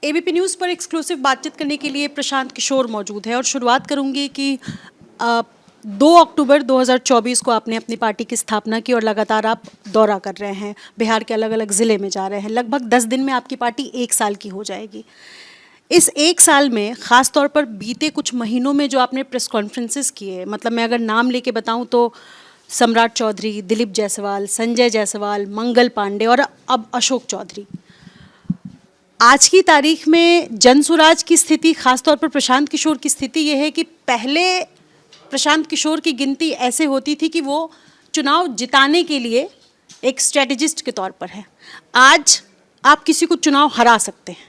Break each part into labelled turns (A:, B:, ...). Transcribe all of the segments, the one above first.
A: ABP news पर exclusive बातचीत करने के लिए प्रशांत किशोर मौजूद है और शुरुआत करूंगी कि 2 अक्टूबर 2024 को आपने अपनी पार्टी की स्थापना की और लगातार आप दौरा कर रहे हैं, बिहार के अलग अलग ज़िले में जा रहे हैं। लगभग 10 दिन में आपकी पार्टी 1 साल की हो जाएगी। इस 1 साल में ख़ास तौर पर बीते कुछ महीनों में जो आपने प्रेस कॉन्फ्रेंसेस किए, मतलब मैं अगर नाम लेके बताऊं तो सम्राट चौधरी, दिलीप जायसवाल, संजय जायसवाल, मंगल पांडे और अब अशोक चौधरी। आज की तारीख में जनसुराज की स्थिति, खासतौर पर प्रशांत किशोर की स्थिति ये है कि पहले प्रशांत किशोर की गिनती ऐसे होती थी कि वो चुनाव जिताने के लिए एक स्ट्रेटेजिस्ट के तौर पर है। आज आप किसी को चुनाव हरा सकते हैं।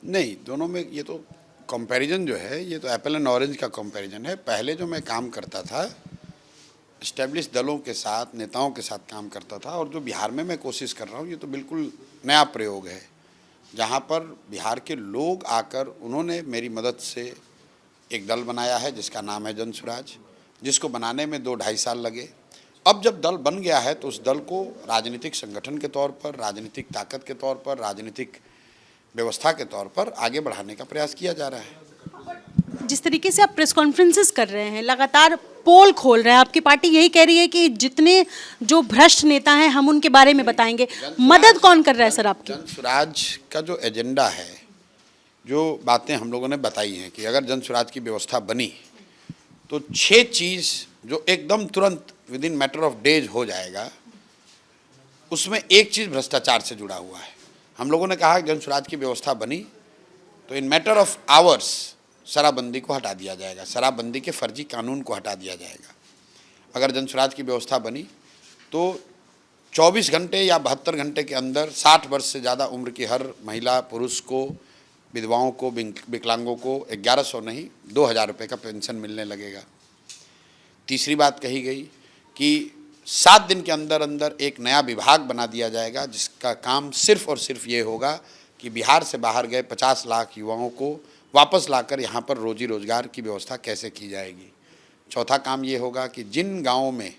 B: नहीं, दोनों में ये तो कंपैरिजन जो है, ये तो एप्पल एंड ऑरेंज का कंपैरिजन है। पहले जो मैं काम करता था, एस्टेब्लिश दलों के साथ, नेताओं के साथ काम करता था, और जो बिहार में मैं कोशिश कर रहा हूँ, ये तो बिल्कुल नया प्रयोग है, जहाँ पर बिहार के लोग आकर उन्होंने मेरी मदद से एक दल बनाया है जिसका नाम है जनसुराज, जिसको बनाने में 2-2.5 साल लगे। अब जब दल बन गया है तो उस दल को राजनीतिक संगठन के तौर पर, राजनीतिक ताकत के तौर पर, राजनीतिक व्यवस्था के तौर पर आगे बढ़ाने का प्रयास किया जा रहा है।
A: जिस तरीके से आप प्रेस कॉन्फ्रेंसेस कर रहे हैं, लगातार पोल खोल रहे हैं, आपकी पार्टी यही कह रही है कि जितने जो भ्रष्ट नेता हैं हम उनके बारे में बताएंगे। मदद कौन कर रहा है सर आपकी?
B: जनसुराज का जो एजेंडा है, जो बातें हम लोगों ने बताई हैं कि अगर जनसुराज की व्यवस्था बनी तो 6 चीज़ जो एकदम तुरंत with in matter of days हो जाएगा, उसमें एक चीज़ भ्रष्टाचार से जुड़ा हुआ है। हम लोगों ने कहा कि जनसुराज की व्यवस्था बनी तो इन मैटर ऑफ आवर्स शराबबंदी को हटा दिया जाएगा, शराबबंदी के फर्जी कानून को हटा दिया जाएगा। अगर जनसुराज की व्यवस्था बनी तो 24 घंटे या 72 घंटे के अंदर 60 वर्ष से ज़्यादा उम्र की हर महिला, पुरुष को, विधवाओं को, विकलांगों को 1100 नहीं 2000 रुपये का पेंशन मिलने लगेगा। तीसरी बात कही गई कि 7 दिन के अंदर अंदर एक नया विभाग बना दिया जाएगा जिसका काम सिर्फ और सिर्फ ये होगा कि बिहार से बाहर गए 50 लाख युवाओं को वापस लाकर यहाँ पर रोजी रोजगार की व्यवस्था कैसे की जाएगी। चौथा काम ये होगा कि जिन गाँवों में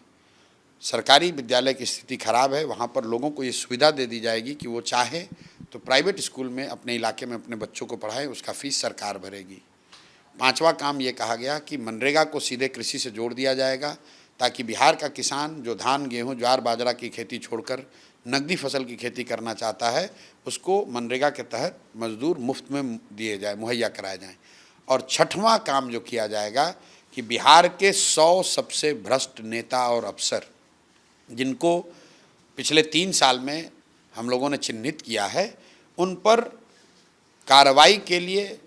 B: सरकारी विद्यालय की स्थिति खराब है, वहाँ पर लोगों को ये सुविधा दे दी जाएगी कि वो चाहे तो प्राइवेट स्कूल में अपने इलाके में अपने बच्चों को पढ़ाएं, उसका फीस सरकार भरेगी। पांचवा काम ये कहा गया कि मनरेगा को सीधे कृषि से जोड़ दिया जाएगा, ताकि बिहार का किसान जो धान, गेहूं, ज्वार, बाजरा की खेती छोड़कर नकदी फसल की खेती करना चाहता है, उसको मनरेगा के तहत मजदूर मुफ्त में दिए जाए, मुहैया कराए जाएँ। और छठवां काम जो किया जाएगा कि बिहार के 100 सबसे भ्रष्ट नेता और अफसर, जिनको पिछले 3 साल में हम लोगों ने चिन्हित किया है, उन पर कार्रवाई के लिए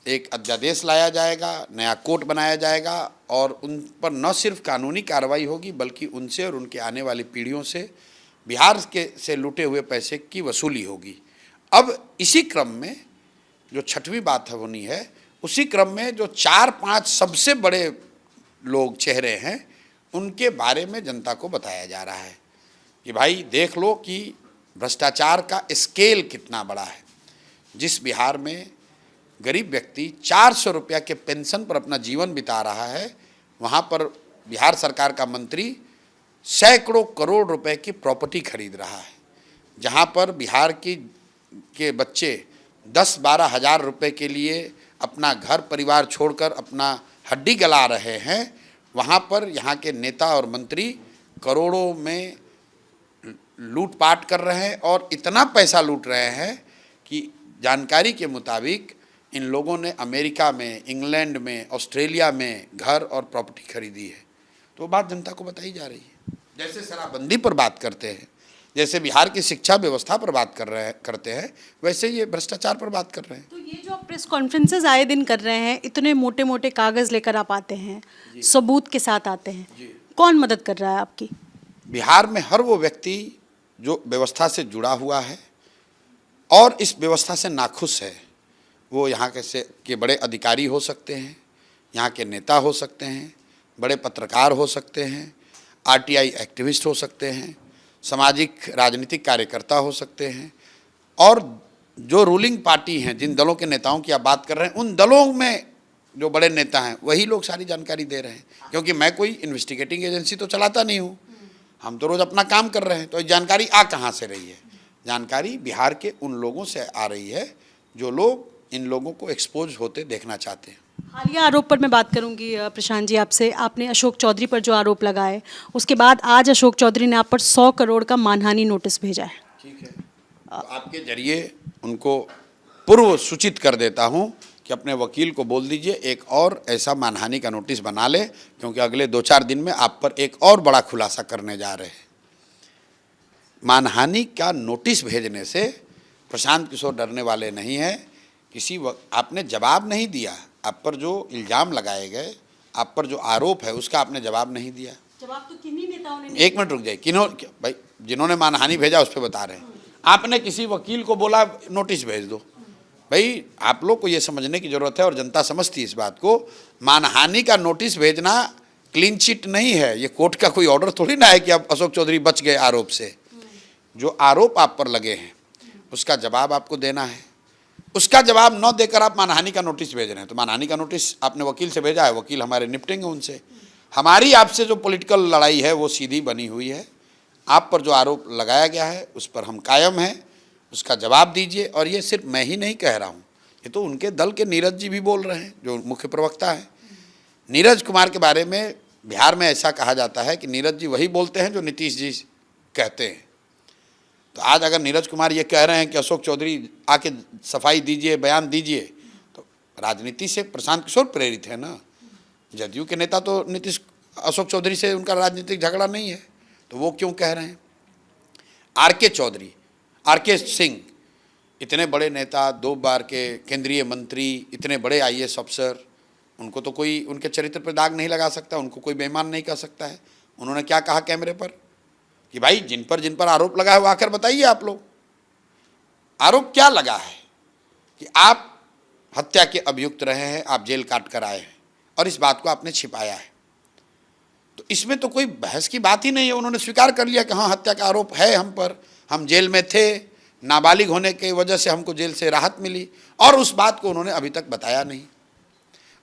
B: एक अध्यादेश लाया जाएगा, नया कोर्ट बनाया जाएगा, और उन पर न सिर्फ कानूनी कार्रवाई होगी बल्कि उनसे और उनके आने वाली पीढ़ियों से बिहार के से लूटे हुए पैसे की वसूली होगी। अब इसी क्रम में जो छठवीं बात होनी है, उसी क्रम में जो 4-5 सबसे बड़े लोग, चेहरे हैं, उनके बारे में जनता को बताया जा रहा है कि भाई देख लो कि भ्रष्टाचार का स्केल कितना बड़ा है। जिस बिहार में गरीब व्यक्ति 400 रुपया के पेंशन पर अपना जीवन बिता रहा है, वहाँ पर बिहार सरकार का मंत्री सैकड़ों करोड़ रुपए की प्रॉपर्टी खरीद रहा है। जहाँ पर बिहार के बच्चे 10-12 हज़ार रुपये के लिए अपना घर परिवार छोड़कर अपना हड्डी गला रहे हैं, वहाँ पर यहाँ के नेता और मंत्री करोड़ों में लूटपाट कर रहे हैं, और इतना पैसा लूट रहे हैं कि जानकारी के मुताबिक इन लोगों ने अमेरिका में, इंग्लैंड में, ऑस्ट्रेलिया में घर और प्रॉपर्टी खरीदी है। तो बात जनता को बताई जा रही है। जैसे शराबबंदी पर बात करते हैं, जैसे बिहार की शिक्षा व्यवस्था पर बात करते हैं, वैसे ये भ्रष्टाचार पर बात कर रहे हैं।
A: तो ये जो आप प्रेस कॉन्फ्रेंसेस आए दिन कर रहे हैं, इतने मोटे मोटे कागज़ लेकर आप आते हैं, सबूत के साथ आते हैं, कौन मदद कर रहा है आपकी?
B: बिहार में हर वो व्यक्ति जो व्यवस्था से जुड़ा हुआ है और इस व्यवस्था से नाखुश है, वो यहाँ के बड़े अधिकारी हो सकते हैं, यहाँ के नेता हो सकते हैं, बड़े पत्रकार हो सकते हैं, आरटीआई एक्टिविस्ट हो सकते हैं, सामाजिक राजनीतिक कार्यकर्ता हो सकते हैं, और जो रूलिंग पार्टी हैं, जिन दलों के नेताओं की आप बात कर रहे हैं, उन दलों में जो बड़े नेता हैं वही लोग सारी जानकारी दे रहे हैं। क्योंकि मैं कोई इन्वेस्टिगेटिंग एजेंसी तो चलाता नहीं हूँ, हम तो रोज़ अपना काम कर रहे हैं, तो जानकारी आ कहाँ से रही है? जानकारी बिहार के उन लोगों से आ रही है जो लोग इन लोगों को एक्सपोज होते देखना चाहते हैं।
A: हालिया आरोप पर मैं बात करूंगी प्रशांत जी आपसे। आपने अशोक चौधरी पर जो आरोप लगाए, उसके बाद आज अशोक चौधरी ने आप पर 100 करोड़ का मानहानि नोटिस भेजा है।
B: ठीक है, तो आपके जरिए उनको पूर्व सूचित कर देता हूं कि अपने वकील को बोल दीजिए एक और ऐसा मानहानि का नोटिस बना ले, क्योंकि अगले 2-4 दिन में आप पर एक और बड़ा खुलासा करने जा रहे हैं। मानहानि का नोटिस भेजने से प्रशांत किशोर डरने वाले नहीं हैं। आपने जवाब नहीं दिया, आप पर जो इल्ज़ाम लगाए गए, आप पर जो आरोप है उसका आपने जवाब नहीं दिया।
A: जवाब तो किन्हीं नेताओं ने।
B: एक मिनट रुक जाइए, भाई जिन्होंने मानहानि भेजा उस पर बता रहे हैं। आपने किसी वकील को बोला नोटिस भेज दो। भाई आप लोग को ये समझने की ज़रूरत है, और जनता समझती है इस बात को, मानहानि का नोटिस भेजना क्लीन चिट नहीं है। ये कोर्ट का कोई ऑर्डर थोड़ी ना है कि अब अशोक चौधरी बच गए आरोप से। जो आरोप आप पर लगे हैं उसका जवाब आपको देना है। उसका जवाब न देकर आप मानहानि का नोटिस भेज रहे हैं, तो मानहानि का नोटिस आपने वकील से भेजा है, वकील हमारे निपटेंगे उनसे। हमारी आपसे जो पॉलिटिकल लड़ाई है वो सीधी बनी हुई है। आप पर जो आरोप लगाया गया है उस पर हम कायम हैं, उसका जवाब दीजिए। और ये सिर्फ मैं ही नहीं कह रहा हूँ, ये तो उनके दल के नीरज जी भी बोल रहे हैं, जो मुख्य प्रवक्ता हैं। नीरज कुमार के बारे में बिहार में ऐसा कहा जाता है कि नीरज जी वही बोलते हैं जो नीतीश जी कहते हैं। तो आज अगर नीरज कुमार ये कह रहे हैं कि अशोक चौधरी आके सफाई दीजिए, बयान दीजिए, तो राजनीति से प्रशांत किशोर प्रेरित है ना। जदयू के नेता तो नीतीश अशोक चौधरी से उनका राजनीतिक झगड़ा नहीं है, तो वो क्यों कह रहे हैं। आरके चौधरी, आरके सिंह, इतने बड़े नेता, 2 बार के केंद्रीय मंत्री, इतने बड़े आईएएस अफसर, उनको तो कोई उनके चरित्र पर दाग नहीं लगा सकता, उनको कोई बेईमान नहीं कह सकता है। उन्होंने क्या कहा कैमरे पर कि भाई जिन पर आरोप लगा है वो आकर बताइए। आप लोग आरोप क्या लगा है कि आप हत्या के अभियुक्त रहे हैं, आप जेल काट कर आए हैं, और इस बात को आपने छिपाया है। तो इसमें तो कोई बहस की बात ही नहीं है। उन्होंने स्वीकार कर लिया कि हाँ हत्या का आरोप है हम पर, हम जेल में थे, नाबालिग होने की वजह से हमको जेल से राहत मिली, और उस बात को उन्होंने अभी तक बताया नहीं।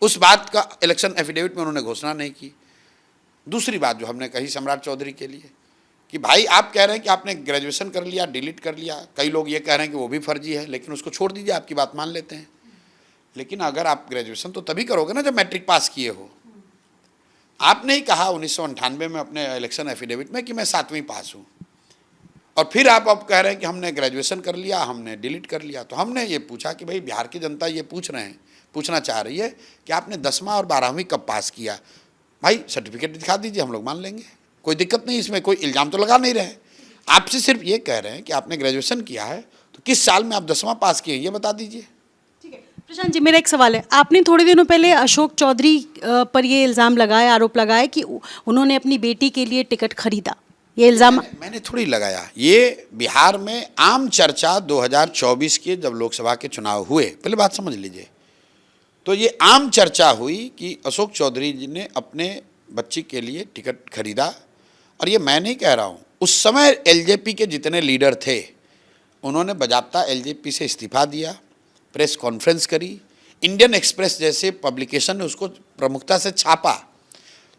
B: उस बात का इलेक्शन एफिडेविट में उन्होंने घोषणा नहीं की। दूसरी बात जो हमने कही सम्राट चौधरी के लिए कि भाई आप कह रहे हैं कि आपने ग्रेजुएशन कर लिया, डिलीट कर लिया, कई लोग ये कह रहे हैं कि वो भी फर्जी है, लेकिन उसको छोड़ दीजिए, आपकी बात मान लेते हैं। लेकिन अगर आप ग्रेजुएशन तो तभी करोगे ना जब मैट्रिक पास किए हो। आपने ही कहा 1998 में अपने इलेक्शन एफिडेविट में कि मैं 7वीं पास हूँ, और फिर आप अब कह रहे हैं कि हमने ग्रेजुएशन कर लिया, हमने डिलीट कर लिया। तो हमने ये पूछा कि भाई बिहार की जनता ये पूछना चाह रही है कि आपने 10वां और 12वीं कब पास किया। भाई सर्टिफिकेट दिखा दीजिए, हम लोग मान लेंगे, कोई दिक्कत नहीं। इसमें कोई इल्ज़ाम तो लगा नहीं रहे। आपसे सिर्फ ये कह रहे हैं कि आपने ग्रेजुएशन किया है, तो किस साल में आप 10वां पास किए ये बता दीजिए।
A: ठीक है प्रशांत जी, मेरा एक सवाल है। आपने थोड़े दिनों पहले अशोक चौधरी पर ये इल्ज़ाम लगाया, आरोप लगाया कि उन्होंने अपनी बेटी के लिए टिकट खरीदा। ये इल्ज़ाम
B: मैंने थोड़ी लगाया। ये बिहार में आम चर्चा 2024 के जब लोकसभा के चुनाव हुए, पहले बात समझ लीजिए, तो ये आम चर्चा हुई कि अशोक चौधरी जी ने अपने बच्ची के लिए टिकट खरीदा। और ये मैं नहीं कह रहा हूँ, उस समय एलजेपी के जितने लीडर थे उन्होंने बजाबता एलजेपी से इस्तीफा दिया, प्रेस कॉन्फ्रेंस करी, इंडियन एक्सप्रेस जैसे पब्लिकेशन ने उसको प्रमुखता से छापा।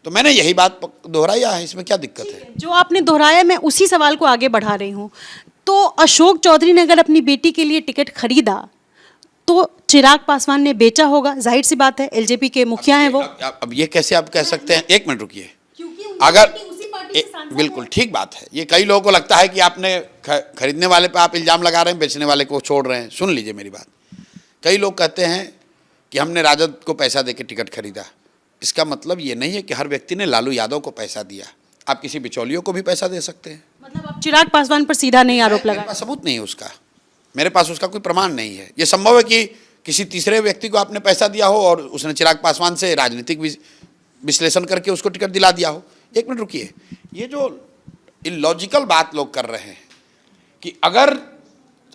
B: तो मैंने यही बात दोहराया है, इसमें क्या दिक्कत है।
A: जो आपने दोहराया, मैं उसी सवाल को आगे बढ़ा रही हूँ। तो अशोक चौधरी ने अगर अपनी बेटी के लिए टिकट खरीदा तो चिराग पासवान ने बेचा होगा, जाहिर सी बात है, एलजेपी के मुखिया हैं वो।
B: अब ये कैसे आप कह सकते हैं। एक मिनट रुकिए, अगर बिल्कुल ठीक बात है। ये कई लोगों को लगता है कि आपने खरीदने वाले पे आप इल्ज़ाम लगा रहे हैं, बेचने वाले को छोड़ रहे हैं। सुन लीजिए मेरी बात। कई लोग कहते हैं कि हमने राजद को पैसा देके टिकट खरीदा। इसका मतलब ये नहीं है कि हर व्यक्ति ने लालू यादव को पैसा दिया। आप किसी बिचौलियों को भी पैसा दे सकते हैं।
A: मतलब आप चिराग पासवान पर सीधा नहीं आरोप लगा।
B: मेरे पास सबूत नहीं है उसका, मेरे पास उसका कोई प्रमाण नहीं है। ये संभव है कि किसी तीसरे व्यक्ति को आपने पैसा दिया हो और उसने चिराग पासवान से राजनीतिक विश्लेषण करके उसको टिकट दिला दिया हो। एक मिनट रुकिए, ये जो इलॉजिकल बात लोग कर रहे हैं कि अगर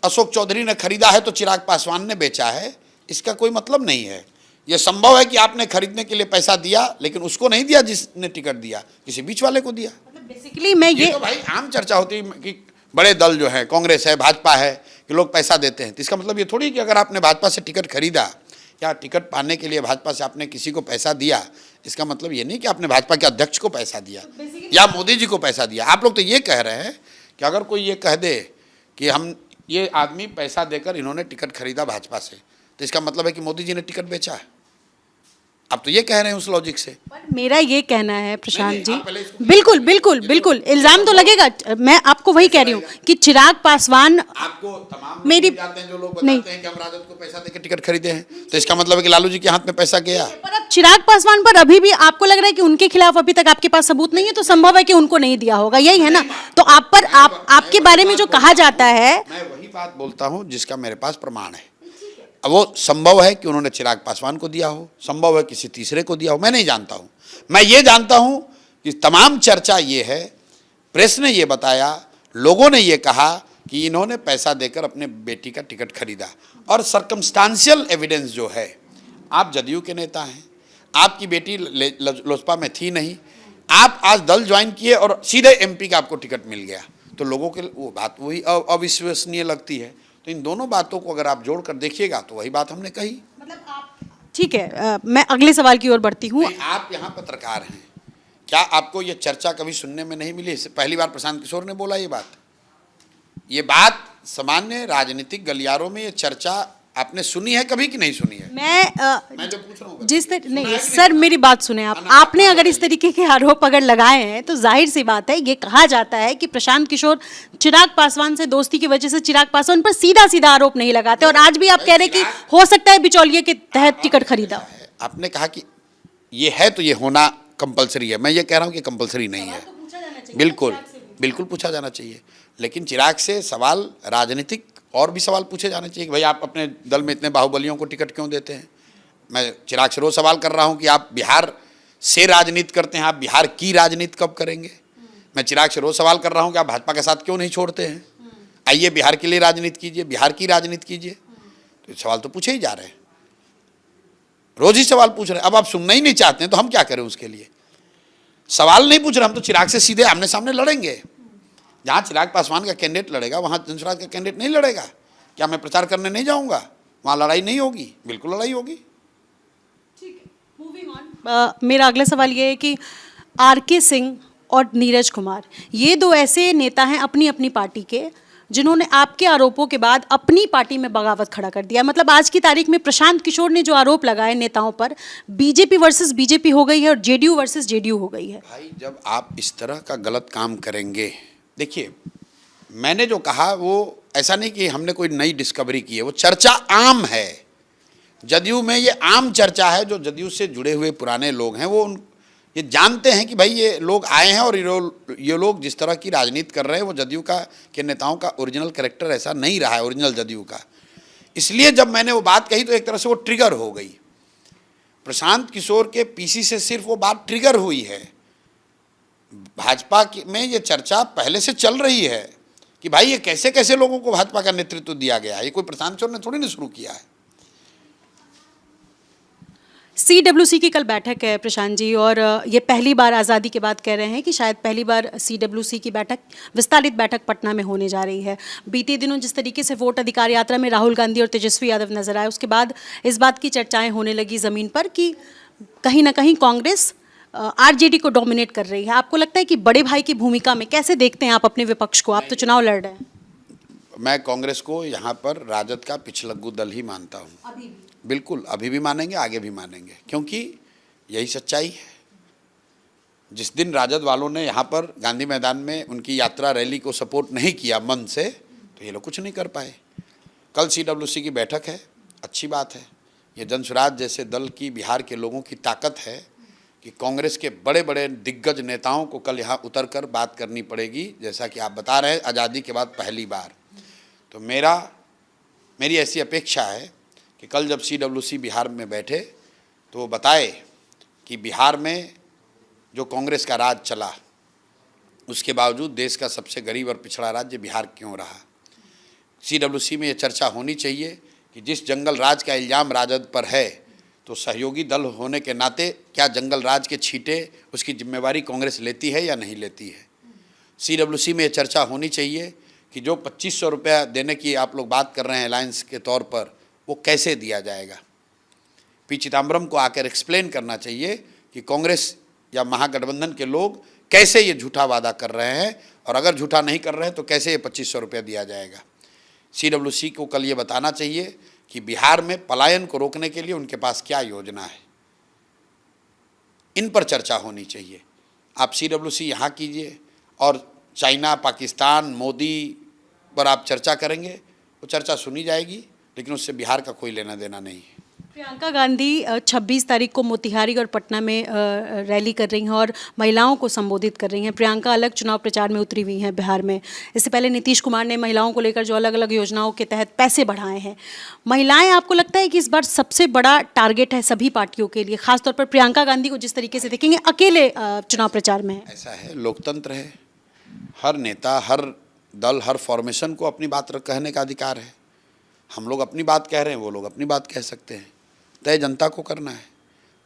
B: अशोक चौधरी ने खरीदा है तो चिराग पासवान ने बेचा है, इसका कोई मतलब नहीं है। यह संभव है कि आपने खरीदने के लिए पैसा दिया, लेकिन उसको नहीं दिया जिसने टिकट दिया, किसी बीच वाले को दिया।
A: मतलब बेसिकली मैं ये
B: तो भाई आम चर्चा होती है कि बड़े दल जो है, कांग्रेस है, भाजपा है, कि लोग पैसा देते हैं। तो इसका मतलब ये थोड़ी कि अगर आपने भाजपा से टिकट खरीदा या टिकट पाने के लिए भाजपा से आपने किसी को पैसा दिया, इसका मतलब ये नहीं कि आपने भाजपा के अध्यक्ष को पैसा दिया या मोदी जी को पैसा दिया। आप लोग तो ये कह रहे हैं कि अगर कोई ये कह दे कि हम ये आदमी पैसा देकर इन्होंने टिकट खरीदा भाजपा से, तो इसका मतलब है कि मोदी जी ने टिकट बेचा है। आप तो ये कह रहे हैं उस लॉजिक से।
A: पर मेरा ये कहना है प्रशांत
B: नहीं,
A: जी,
B: आप पहले इसको
A: बिल्कुल बिल्कुल बिल्कुल इल्जाम तो लगेगा, मैं आपको वही कह रही हूँ कि चिराग पासवान
B: आपको तमाम
A: मेरी
B: लोग जानते हैं, जो लोग बताते हैं कि हम राजद को पैसा देकर टिकट खरीदे हैं, तो इसका मतलब है कि लालू जी के हाथ में पैसा गया।
A: पर अब चिराग पासवान पर अभी भी आपको लग रहा है कि उनके खिलाफ अभी तक आपके पास सबूत नहीं है, तो संभव है कि उनको नहीं दिया होगा, यही है ना? तो आप पर आपके बारे में जो कहा जाता है,
B: मैं वही बात बोलता हूँ जिसका मेरे पास प्रमाण है। अब वो संभव है कि उन्होंने चिराग पासवान को दिया हो, संभव है किसी तीसरे को दिया हो, मैं नहीं जानता हूँ। मैं ये जानता हूँ कि तमाम चर्चा ये है, प्रेस ने ये बताया, लोगों ने ये कहा कि इन्होंने पैसा देकर अपने बेटी का टिकट खरीदा। और सर्कमस्टांशियल एविडेंस जो है, आप जदयू के नेता हैं, आपकी बेटी लोजपा में थी नहीं, आप आज दल ज्वाइन किए और सीधे एमपी का आपको टिकट मिल गया, तो लोगों के वो बात वही अविश्वसनीय लगती है। तो इन दोनों बातों को अगर आप जोड़कर देखिएगा तो वही बात हमने कही।
A: मतलब आप, ठीक है, मैं अगले सवाल की ओर बढ़ती हूँ।
B: आप यहाँ पत्रकार हैं, क्या आपको ये चर्चा कभी सुनने में नहीं मिली? इससे पहली बार प्रशांत किशोर ने बोला ये बात सामान्य राजनीतिक गलियारों में ये चर्चा आपने सुनी है कभी कि नहीं सुनी है?
A: मैं
B: जो पूछ रहा हूँ
A: जिस नहीं सर, मेरी बात सुने आप, आपने अगर इस तरीके के आरोप अगर लगाए हैं तो जाहिर सी बात है, ये कहा जाता है कि प्रशांत किशोर चिराग पासवान से दोस्ती की वजह से चिराग पासवान पर सीधा सीधा आरोप नहीं लगाते, और आज भी आप कह रहे हैं कि हो सकता है बिचौलिए के तहत टिकट खरीदा।
B: आपने कहा कि ये है तो ये होना कंपलसरी है, मैं ये कह रहा हूँ कि कंपलसरी नहीं है। बिल्कुल बिल्कुल पूछा जाना चाहिए, लेकिन चिराग से सवाल राजनीतिक और भी सवाल पूछे जाने चाहिए कि भाई आप अपने दल में इतने बाहुबलियों को टिकट क्यों देते हैं? मैं चिराग से रोज सवाल कर रहा हूं कि आप बिहार से राजनीति करते हैं, आप बिहार की राजनीति कब करेंगे? मैं चिराग से रोज सवाल कर रहा हूं कि आप भाजपा के साथ क्यों नहीं छोड़ते हैं? आइए बिहार के लिए राजनीति कीजिए, बिहार की राजनीति कीजिए। तो सवाल तो पूछे ही जा रहे हैं, रोज ही सवाल पूछ रहे हैं। अब आप सुनना ही नहीं चाहते हैं तो हम क्या करें उसके लिए? सवाल नहीं पूछ रहे, हम तो चिराग से सीधे आमने सामने लड़ेंगे। जहाँ चिराग पासवान का कैंडिडेट लड़ेगा वहाँ जनसुराज का कैंडिडेट नहीं लड़ेगा। क्या मैं प्रचार करने नहीं जाऊँगा? वहाँ लड़ाई नहीं होगी? बिल्कुल लड़ाई होगी।
A: ठीक है, मूविंग ऑन। मेरा अगला सवाल ये है कि आरके सिंह और नीरज कुमार, ये दो ऐसे नेता हैं अपनी अपनी पार्टी के, जिन्होंने आपके आरोपों के बाद अपनी पार्टी में बगावत खड़ा कर दिया। मतलब आज की तारीख में प्रशांत किशोर ने जो आरोप लगाए नेताओं पर, बीजेपी वर्सेस बीजेपी हो गई है और जेडीयू वर्सेस जेडीयू हो गई है।
B: भाई जब आप इस तरह का गलत काम करेंगे, देखिए मैंने जो कहा वो ऐसा नहीं कि हमने कोई नई डिस्कवरी की है, वो चर्चा आम है जदयू में। ये आम चर्चा है, जो जदयू से जुड़े हुए पुराने लोग हैं वो ये जानते हैं कि भाई ये लोग आए हैं और ये लोग जिस तरह की राजनीति कर रहे हैं वो जदयू के नेताओं का ओरिजिनल कैरेक्टर ऐसा नहीं रहा है, ओरिजिनल जदयू का। इसलिए जब मैंने वो बात कही तो एक तरह से वो ट्रिगर हो गई। प्रशांत किशोर के पीसी से सिर्फ वो बात ट्रिगर हुई है। भाजपा में ये चर्चा पहले से चल रही है कि भाई ये कैसे कैसे लोगों को भाजपा का नेतृत्व दिया गया है, ये कोई प्रशांत किशोर ने थोड़ी ना शुरू किया है।
A: सीडब्ल्यूसी की कल बैठक है प्रशांत जी, और ये पहली बार आज़ादी के बाद कह रहे हैं कि शायद पहली बार सीडब्ल्यूसी की बैठक, विस्तारित बैठक पटना में होने जा रही है। बीते दिनों जिस तरीके से वोट अधिकार यात्रा में राहुल गांधी और तेजस्वी यादव नजर आए, उसके बाद इस बात की चर्चाएं होने लगी ज़मीन पर कि कहीं ना कहीं कांग्रेस आरजेडी को डोमिनेट कर रही है। आपको लगता है कि बड़े भाई की भूमिका में कैसे देखते हैं आप अपने विपक्ष को? आप तो चुनाव लड़ रहे हैं।
B: मैं कांग्रेस को यहाँ पर राजद का पिछलग्गू दल ही मानता हूँ।
A: अभी
B: बिल्कुल, अभी भी मानेंगे, आगे भी मानेंगे, क्योंकि यही सच्चाई है। जिस दिन राजद वालों ने यहाँ पर गांधी मैदान में उनकी यात्रा रैली को सपोर्ट नहीं किया मन से, तो ये लोग कुछ नहीं कर पाए। कल सीडब्ल्यूसी की बैठक है, अच्छी बात है। ये जनसुराज जैसे दल की, बिहार के लोगों की ताकत है कि कांग्रेस के बड़े बड़े दिग्गज नेताओं को कल यहाँ उतर कर बात करनी पड़ेगी, जैसा कि आप बता रहे हैं आज़ादी के बाद पहली बार। तो मेरी ऐसी अपेक्षा है कि कल जब सीडब्ल्यूसी बिहार में बैठे तो वो बताए कि बिहार में जो कांग्रेस का राज चला, उसके बावजूद देश का सबसे गरीब और पिछड़ा राज्य बिहार क्यों रहा। सीडब्ल्यूसी में ये चर्चा होनी चाहिए कि जिस जंगल राज का इल्ज़ाम राजद पर है, तो सहयोगी दल होने के नाते क्या जंगल राज के छींटे उसकी जिम्मेवारी कांग्रेस लेती है या नहीं लेती है। सीडब्ल्यूसी में ये चर्चा होनी चाहिए कि जो 2500 रुपया देने की आप लोग बात कर रहे हैं अलायंस के तौर पर, वो कैसे दिया जाएगा। पी चिदम्बरम को आकर एक्सप्लेन करना चाहिए कि कांग्रेस या महागठबंधन के लोग कैसे ये झूठा वादा कर रहे हैं, और अगर झूठा नहीं कर रहे हैं तो कैसे ये 2500 रुपया दिया जाएगा। सीडब्ल्यूसी को कल ये बताना चाहिए कि बिहार में पलायन को रोकने के लिए उनके पास क्या योजना है। इन पर चर्चा होनी चाहिए। आप सीडब्ल्यूसी यहाँ कीजिए और चाइना, पाकिस्तान, मोदी पर आप चर्चा करेंगे, वो चर्चा सुनी जाएगी, लेकिन उससे बिहार का कोई लेना देना नहीं है।
A: प्रियंका गांधी 26 तारीख को मोतिहारी और पटना में रैली कर रही हैं और महिलाओं को संबोधित कर रही हैं। प्रियंका अलग चुनाव प्रचार में उतरी हुई हैं बिहार में। इससे पहले नीतीश कुमार ने महिलाओं को लेकर जो अलग अलग योजनाओं के तहत पैसे बढ़ाए हैं। महिलाएं, आपको लगता है कि इस बार सबसे बड़ा टारगेट है सभी पार्टियों के लिए, खासतौर पर प्रियंका गांधी को जिस तरीके से देखेंगे अकेले चुनाव प्रचार में है?
B: ऐसा है, लोकतंत्र है, हर नेता, हर दल, हर फॉर्मेशन को अपनी बात कहने का अधिकार है। हम लोग अपनी बात कह रहे हैं, वो लोग अपनी बात कह सकते हैं, तय जनता को करना है।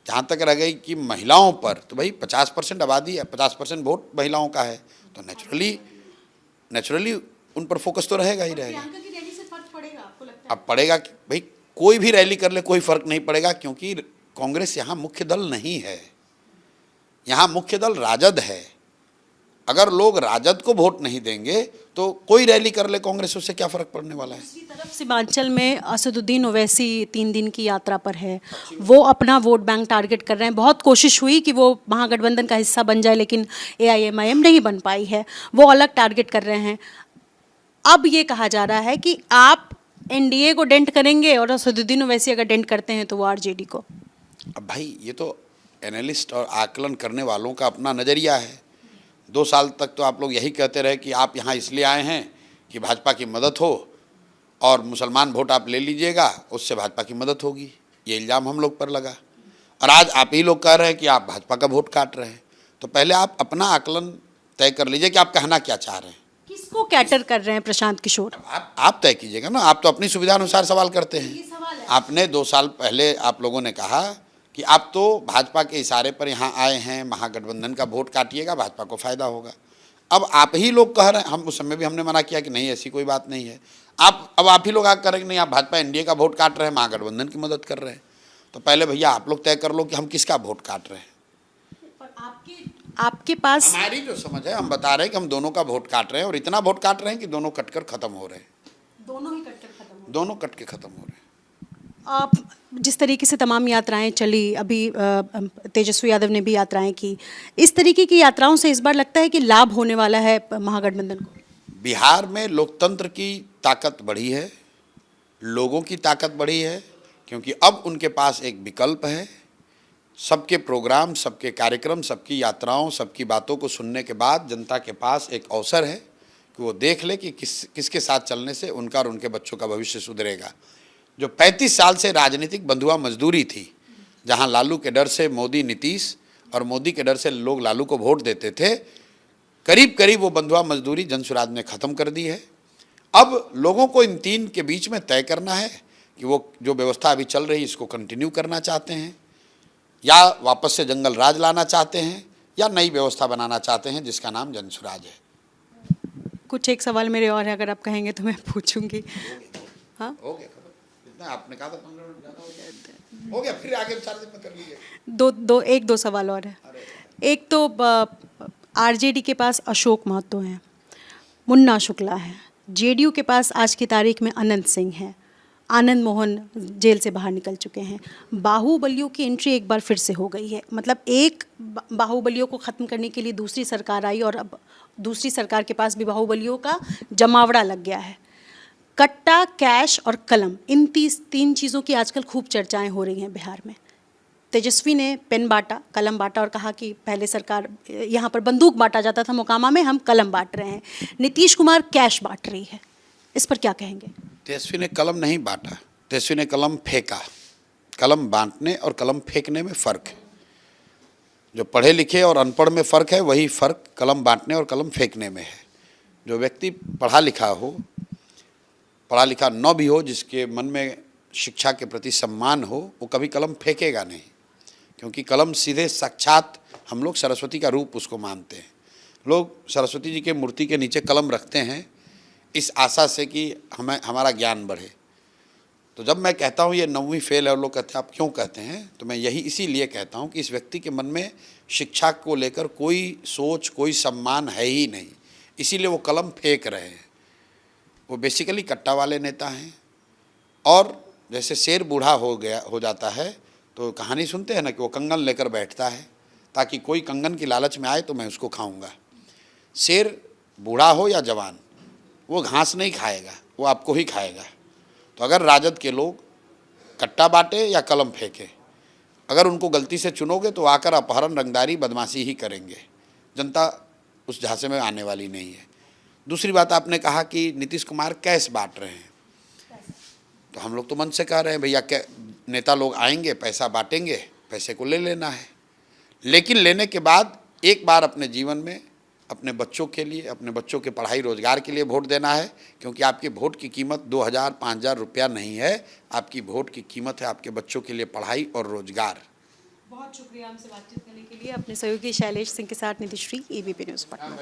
B: जहाँ तक रह गई कि महिलाओं पर, तो भाई 50% आबादी है, 50% वोट महिलाओं का है, तो नेचुरली उन पर फोकस तो रहेगा ही रहेगा।
A: प्रियंका की रैली से फर्क पड़ेगा आपको लगता है?
B: अब पड़ेगा कि भाई कोई भी रैली कर ले कोई फर्क नहीं पड़ेगा, क्योंकि कांग्रेस यहाँ मुख्य दल नहीं है, यहाँ मुख्य दल राजद है। अगर लोग राजद को वोट नहीं देंगे तो कोई रैली कर ले कांग्रेस, उससे क्या फर्क पड़ने वाला है।
A: दूसरी तरफ सीमांचल में असदुद्दीन ओवैसी 3 दिन की यात्रा पर है, वो अपना वोट बैंक टारगेट कर रहे हैं। बहुत कोशिश हुई कि वो महागठबंधन का हिस्सा बन जाए, लेकिन AIMIM नहीं बन पाई है, वो अलग टारगेट कर रहे हैं। अब ये कहा जा रहा है कि आप NDA को डेंट करेंगे और असदुद्दीन ओवैसी अगर डेंट करते हैं तो वो RJD को।
B: अब भाई ये तो एनालिस्ट और आकलन करने वालों का अपना नज़रिया है। 2 साल तक तो आप लोग यही कहते रहे कि आप यहाँ इसलिए आए हैं कि भाजपा की मदद हो और मुसलमान वोट आप ले लीजिएगा, उससे भाजपा की मदद होगी। ये इल्ज़ाम हम लोग पर लगा और आज आप ही लोग कह रहे हैं कि आप भाजपा का वोट काट रहे हैं। तो पहले आप अपना आकलन तय कर लीजिए कि आप कहना क्या चाह रहे हैं।
A: किसको कैटर कर रहे हैं प्रशांत किशोर?
B: आप तय कीजिएगा ना, आप तो अपनी सुविधा अनुसार सवाल करते हैं। आपने 2 साल पहले आप लोगों ने कहा कि आप तो भाजपा के इशारे पर यहाँ आए हैं, महागठबंधन का वोट काटिएगा, भाजपा को फायदा होगा। अब आप ही लोग कह रहे हैं, हम उस समय भी हमने मना किया कि नहीं ऐसी कोई बात नहीं है। अब आप ही लोग आकर करेंगे नहीं, आप भाजपा NDA का वोट काट रहे हैं, महागठबंधन की मदद कर रहे हैं। तो पहले भैया आप लोग तय कर लो कि हम किसका वोट काट रहे हैं।
A: आपके पास
B: हमारी जो समझ है, हम बता रहे हैं कि हम दोनों का वोट काट रहे हैं और इतना वोट काट रहे हैं कि दोनों कटकर खत्म हो रहे हैं।
A: दोनों ही कटकर खत्म हो।
B: दोनों कट के खत्म हो रहे हैं।
A: आप जिस तरीके से तमाम यात्राएं चली, अभी तेजस्वी यादव ने भी यात्राएं की, इस तरीके की यात्राओं से इस बार लगता है कि लाभ होने वाला है महागठबंधन को?
B: बिहार में लोकतंत्र की ताकत बढ़ी है, लोगों की ताकत बढ़ी है, क्योंकि अब उनके पास एक विकल्प है। सबके प्रोग्राम, सबके कार्यक्रम, सबकी यात्राओं, सबकी बातों को सुनने के बाद जनता के पास एक अवसर है कि वो देख ले कि किसके साथ चलने से उनका और उनके बच्चों का भविष्य सुधरेगा। जो 35 साल से राजनीतिक बंधुआ मजदूरी थी, जहां लालू के डर से मोदी नीतीश और मोदी के डर से लोग लालू को वोट देते थे, करीब करीब वो बंधुआ मजदूरी जनसुराज ने ख़त्म कर दी है। अब लोगों को इन 3 के बीच में तय करना है कि वो जो व्यवस्था अभी चल रही है इसको कंटिन्यू करना चाहते हैं, या वापस से जंगल राज लाना चाहते हैं, या नई व्यवस्था बनाना चाहते हैं जिसका नाम जनसुराज है।
A: कुछ एक सवाल मेरे और है, अगर आप कहेंगे तो मैं पूछूंगी। हाँ,
B: हो गया खबर, इतना आपने कहा था 15 मिनट ज़्यादा हो गया, फिर आगे 4 दिन में कर लीजिए।
A: दो सवाल और है। एक तो RJD के पास अशोक महतो हैं, मुन्ना शुक्ला है, JDU के पास आज की तारीख में अनंत सिंह है, आनंद मोहन जेल से बाहर निकल चुके हैं। बाहुबलियों की एंट्री एक बार फिर से हो गई है, मतलब एक बाहुबलियों को ख़त्म करने के लिए दूसरी सरकार आई और अब दूसरी सरकार के पास भी बाहुबलियों का जमावड़ा लग गया है। कट्टा, कैश और कलम, इन 3 चीज़ों की आजकल खूब चर्चाएं हो रही हैं बिहार में। तेजस्वी ने पेन बांटा, कलम बांटा और कहा कि पहले सरकार यहाँ पर बंदूक बांटा जाता था मोकामा में, हम कलम बांट रहे हैं। नीतीश कुमार कैश बांट रही है, इस पर क्या कहेंगे?
B: तेजस्वी ने कलम नहीं बांटा, तेजस्वी ने कलम फेंका। कलम बांटने और कलम फेंकने में फ़र्क है। जो पढ़े लिखे और अनपढ़ में फ़र्क है, वही फ़र्क कलम बांटने और कलम फेंकने में है। जो व्यक्ति पढ़ा लिखा हो, पढ़ा लिखा न भी हो, जिसके मन में शिक्षा के प्रति सम्मान हो, वो कभी कलम फेंकेगा नहीं, क्योंकि कलम सीधे साक्षात हम लोग सरस्वती का रूप उसको मानते हैं। लोग सरस्वती जी के मूर्ति के नीचे कलम रखते हैं इस आशा से कि हमारा ज्ञान बढ़े। तो जब मैं कहता हूँ ये 9वीं फेल है और लोग कहते हैं आप क्यों कहते हैं, तो मैं यही इसीलिए कहता हूँ कि इस व्यक्ति के मन में शिक्षा को लेकर कोई सोच, कोई सम्मान है ही नहीं, इसीलिए वो कलम फेंक रहे हैं। वो बेसिकली कट्टा वाले नेता हैं। और जैसे शेर बूढ़ा हो जाता है तो कहानी सुनते हैं ना कि वो कंगन लेकर बैठता है ताकि कोई कंगन की लालच में आए तो मैं उसको खाऊंगा। शेर बूढ़ा हो या जवान, वो घास नहीं खाएगा, वो आपको ही खाएगा। तो अगर राजद के लोग कट्टा बांटे या कलम फेंके, अगर उनको गलती से चुनोगे तो आकर अपहरण, रंगदारी, बदमाशी ही करेंगे। जनता उस झांसे में आने वाली नहीं है। दूसरी बात, आपने कहा कि नीतीश कुमार कैश बांट रहे हैं, तो हम लोग तो मन से कह रहे हैं भैया, क्या नेता लोग आएंगे, पैसा बांटेंगे, पैसे को ले लेना है। लेकिन लेने के बाद एक बार अपने जीवन में अपने बच्चों के लिए, अपने बच्चों के पढ़ाई रोजगार के लिए वोट देना है, क्योंकि आपकी वोट की कीमत 2000-5000 रुपया नहीं है। आपकी वोट की कीमत है आपके बच्चों के लिए पढ़ाई और रोजगार।
A: बहुत शुक्रिया हमसे बातचीत करने के लिए। अपने सहयोगी शैलेश सिंह के साथ निधिश्री, ABP न्यूज़ पटना।